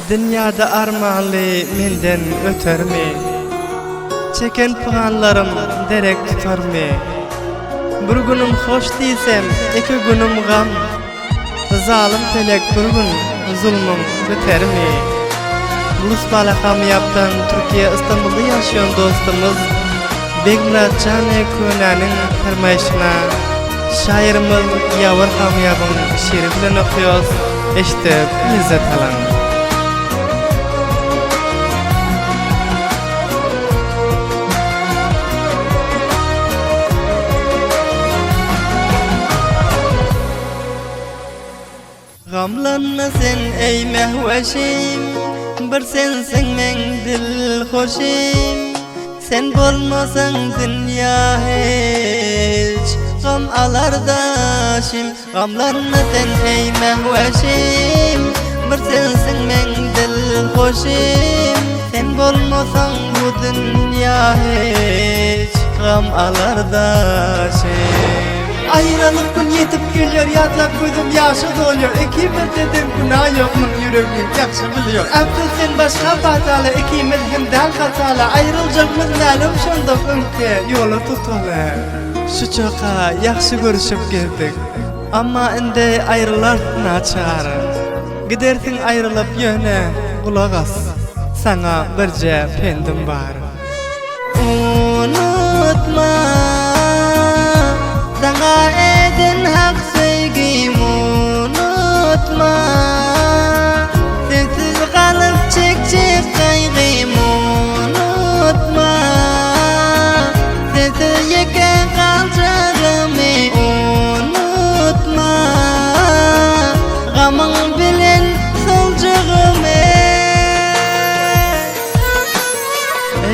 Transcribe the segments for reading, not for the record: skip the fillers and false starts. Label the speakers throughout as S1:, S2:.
S1: Dünyada armağanlı menden ötermi? Çeken pığanlarım derek tutarmi? Bir günüm hoş diysem, iki günüm gam. Zalim felek bir gün zulmüm bitermi? Lusbala Kamyap'tan Türkiye İstanbul'da yaşayan dostumuz Begla Cane Könan'ın fermayışına şairimiz Yavur Kamyap'ın şiiri bilen okuyoruz. İşte İzzet alan. Gamlanma sen ey mehveşim, bir sensin men dil hoşim. Sen bolmasan dünya hiç gam alardaşim. Gamlanma sen ey mehveşim, bir sensin men dil hoşim. Sen bolmasan bu dünya hiç gam alardaşim. Ayrılık gün yetip geliyor, yadlap gözüm yaşı doluyor. İkimiz dedim günah yok mu yüreğim yakşı biliyor. Abdül sen başka batalı, ikimiz hem dal katalı. Ayrılacakmız nalım şonda ümke yolu tutalı. Şu çoka yakşı görüşüp geldik, ama indi ayrılar naçar. Gidersin ayrılıp yöne kulak as, sana birce pendim var. Unutma sana eden hak sevgim, unutma. Sensiz kalıp çekecek kaygım, unutma. Sensiz yeken kalacağımı unutma. Gamın bilen solcağımı.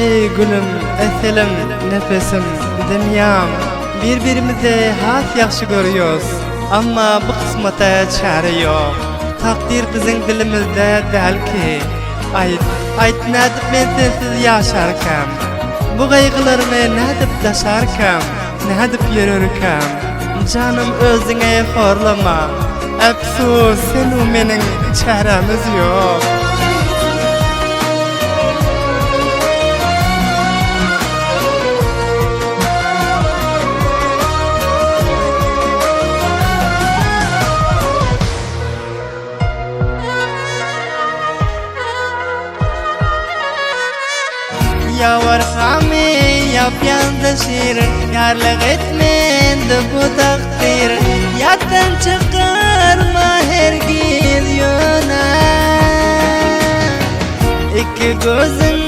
S1: Ey gülüm, eselim, nefesim, dünyam. Birbirimize has yaxşı görüyoruz, ama bu kısmete çare yok. Takdir bizim dilimizde değil ki. Ayt nedip ben sensiz yaşarken, bu kaygılarımı nedip taşarken, nedip yürürken. Canım özüne horlama, efsus senin menin çaremiz yok. Yavur kami yapyan da şirin, yarlık etmendi bu takdir. Yattan çıkarma hergiz yöne. İki gözün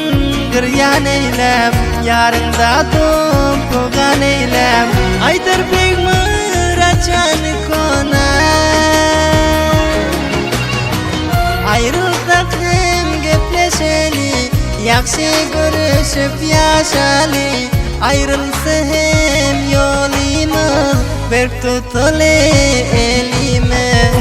S1: gıryan eylem, yarında tumpugan eylem. Aydır pek mıraçan kona. Ayrılsak hem gepleşeli, yakşı görüşüp yaşalı. Ayrılsa hem yolumuz, bir tutulu elime.